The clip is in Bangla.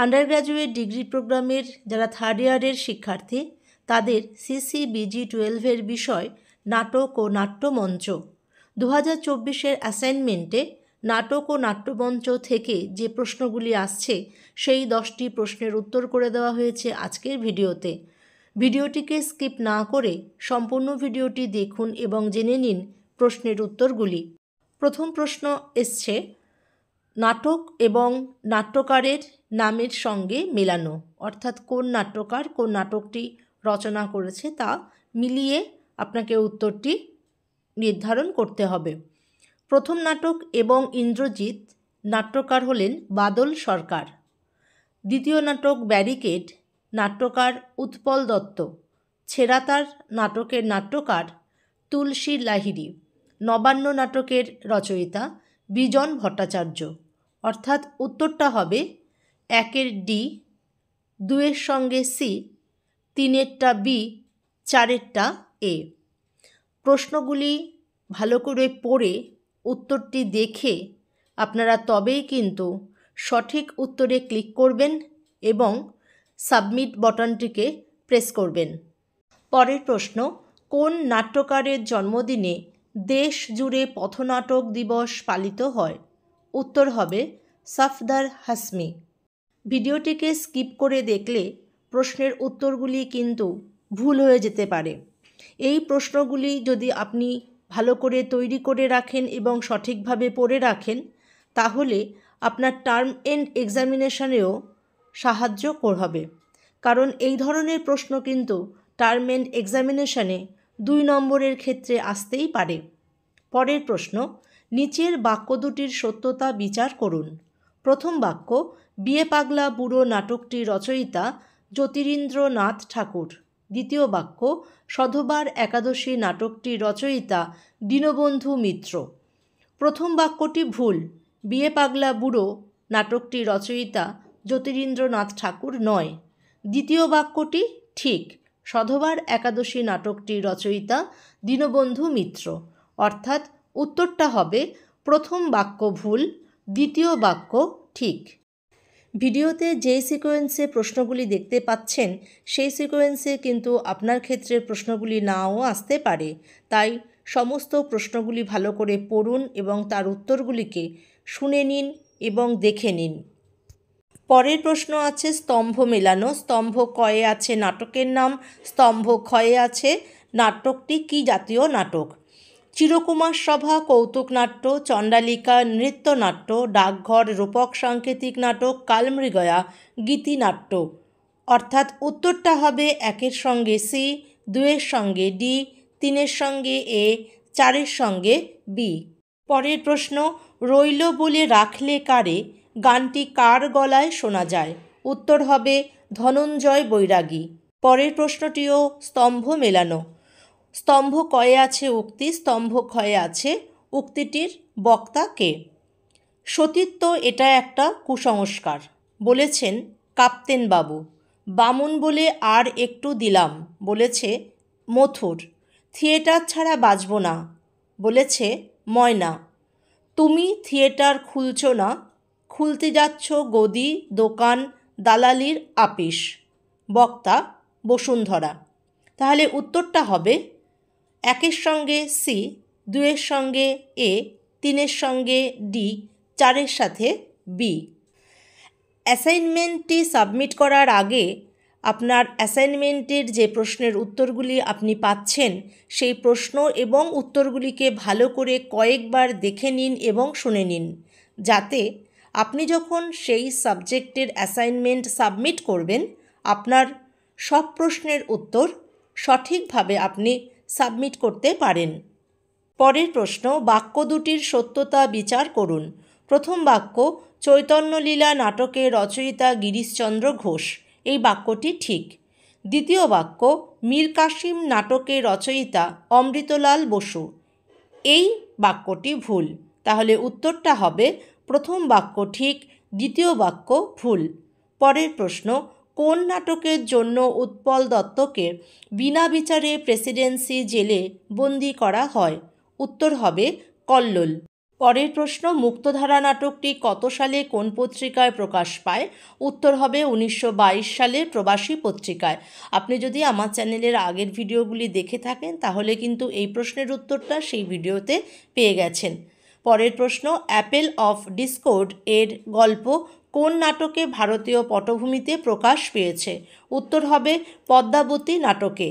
আন্ডার গ্র্যাজুয়েট ডিগ্রি প্রোগ্রামের যারা থার্ড ইয়ারের শিক্ষার্থী তাদের CCBG-12 বিষয় নাটক ও নাট্যমঞ্চ 2024-এর অ্যাসাইনমেন্টে নাটক ও নাট্যমঞ্চ থেকে যে প্রশ্নগুলি আসছে সেই 10টি প্রশ্নের উত্তর করে দেওয়া হয়েছে আজকের ভিডিওতে। ভিডিওটিকে স্কিপ না করে সম্পূর্ণ ভিডিওটি দেখুন এবং জেনে নিন প্রশ্নের উত্তরগুলি। প্রথম প্রশ্ন এসছে নাটক এবং নাট্যকারের নামের সঙ্গে মেলানো, অর্থাৎ কোন নাট্যকার কোন নাটকটি রচনা করেছে তা মিলিয়ে আপনাকে উত্তরটি নির্ধারণ করতে হবে। প্রথম নাটক এবং ইন্দ্রজিৎ নাট্যকার হলেন বাদল সরকার। দ্বিতীয় নাটক ব্যারিকেড নাট্যকার উৎপল দত্ত। ছেঁড়াতার নাটকের নাট্যকার তুলসী লাহিড়ী। নবান্ন নাটকের রচয়িতা বিজন ভট্টাচার্য। অর্থাৎ উত্তরটা হবে 1-এর ডি, 2-এর সঙ্গে সি, 3-এরটা বি, 4-এরটা এ। প্রশ্নগুলি ভালো করে পড়ে উত্তরটি দেখে আপনারা তবেই কিন্তু সঠিক উত্তরে ক্লিক করবেন এবং সাবমিট বাটনটিকে প্রেস করবেন। পরের প্রশ্ন, কোন নাট্যকারের জন্মদিনে দেশ জুড়ে পথনাটক দিবস পালিত হয়? উত্তর হবে সফদর হাশমি। ভিডিওটিকে স্কিপ করে দেখলে প্রশ্নের উত্তরগুলি কিন্তু ভুল হয়ে যেতে পারে। এই প্রশ্নগুলি যদি আপনি ভালো করে তৈরি করে রাখেন এবং সঠিকভাবে পড়ে রাখেন তাহলে আপনার টার্ম এন্ড এক্সামিনেশনেও সাহায্য হবে, কারণ এই ধরনের প্রশ্ন কিন্তু টার্ম এন্ড এক্সামিনেশনে 2 নম্বরের ক্ষেত্রে আসতেই পারে। পরের প্রশ্ন, নিচের বাক্য দুটির সত্যতা বিচার করুন। প্রথম বাক্য, বিয়ে পাগলা বুড়ো নাটকটি রচয়িতা জ্যোতিরিন্দ্রনাথ ঠাকুর। দ্বিতীয় বাক্য, সধবার একাদশী নাটকটি রচয়িতা দীনবন্ধু মিত্র। প্রথম বাক্যটি ভুল, বিয়ে পাগলা বুড়ো নাটকটি রচয়িতা জ্যোতিরিন্দ্রনাথ ঠাকুর নয়। দ্বিতীয় বাক্যটি ঠিক, সধবার একাদশী নাটকটি রচয়িতা দীনবন্ধু মিত্র। অর্থাৎ উত্তরটা হবে প্রথম বাক্য ভুল, দ্বিতীয় বাক্য ঠিক। ভিডিওতে যে সিকোয়েন্সে প্রশ্নগুলি দেখতে পাচ্ছেন সেই সিকোয়েন্সে কিন্তু আপনার ক্ষেত্রের প্রশ্নগুলি নাও আসতে পারে, তাই সমস্ত প্রশ্নগুলি ভালো করে পড়ুন এবং তার উত্তরগুলিকে শুনে নিন এবং দেখে নিন। পরের প্রশ্ন আছে স্তম্ভ মেলানো। স্তম্ভ কয়ে আছে নাটকের নাম, স্তম্ভ ক্ষয়ে আছে নাটকটি কী জাতীয় নাটক? চিরকুমার সভা কৌতুক নাট্য, চণ্ডালিকা নৃত্যনাট্য, ডাকঘর রূপক সাংকেতিক নাটক, কালমৃগয়া গীতিনাট্য। অর্থাৎ উত্তরটা হবে 1-এর সঙ্গে সি, 2-এর সঙ্গে ডি, 3-এর সঙ্গে এ, 4-এর সঙ্গে বি। পরের প্রশ্ন, রইল বলে রাখলে কারে গানটি কার গলায় শোনা যায়? উত্তর হবে ধনঞ্জয় বৈরাগী। পরের প্রশ্নটিও স্তম্ভ মেলানো। স্তম্ভ কয়ে আছে উক্তি, স্তম্ভ ক্ষয়ে আছে উক্তিটির বক্তা কে? সতীত্ব এটা একটা কুসংস্কার বলেছেন কাপ্তেন বাবু। বামুন বলে আর একটু দিলাম বলেছে মথুর। থিয়েটার ছাড়া বাঁচব না বলেছে ময়না। তুমি থিয়েটার খুলছ না, খুলতে যাচ্ছ গদি, দোকান, দালালির আপিস। বক্তা বসুন্ধরা। তাহলে উত্তরটা হবে 1-এর সঙ্গে সি, 2-এর সঙ্গে এ, 3-এর সঙ্গে ডি, 4-এর সাথে বি। অ্যাসাইনমেন্টটি সাবমিট করার আগে আপনার অ্যাসাইনমেন্টের যে প্রশ্নের উত্তরগুলি আপনি পাচ্ছেন সেই প্রশ্ন এবং উত্তরগুলিকে ভালো করে কয়েকবার দেখে নিন এবং শুনে নিন, যাতে আপনি যখন সেই সাবজেক্টের অ্যাসাইনমেন্ট সাবমিট করবেন আপনার সব প্রশ্নের উত্তর সঠিকভাবে আপনি সাবমিট করতে পারেন। পরের প্রশ্ন, বাক্য দুটির সত্যতা বিচার করুন। প্রথম বাক্য, চৈতন্যলীলা নাটকের রচয়িতা গিরিশচন্দ্র ঘোষ। এই বাক্যটি ঠিক। দ্বিতীয় বাক্য, মীর কাসিম নাটকের রচয়িতা অমৃতলাল বসু। এই বাক্যটি ভুল। তাহলে উত্তরটা হবে প্রথম বাক্য ঠিক, দ্বিতীয় বাক্য ভুল। পরের প্রশ্ন, কোন নাটকের জন্য উৎপল দত্তকে বিনা বিচারে প্রেসিডেন্সি জেলে বন্দি করা হয়? উত্তর হবে কল্লোল। পরের প্রশ্ন, মুক্তধারা নাটকটি কত সালে কোন পত্রিকায় প্রকাশ পায়? উত্তর হবে 1922 সালে প্রবাসী পত্রিকায়। আপনি যদি আমার চ্যানেলের আগের ভিডিওগুলি দেখে থাকেন তাহলে কিন্তু এই প্রশ্নের উত্তরটা সেই ভিডিওতে পেয়ে গেছেন। পরের প্রশ্ন, অ্যাপেল অফ ডিসকর্ড এর গল্প কোন নাটকে ভারতীয় পটভূমিতে প্রকাশ পেয়েছে? উত্তর হবে পদ্মাবতী নাটকে।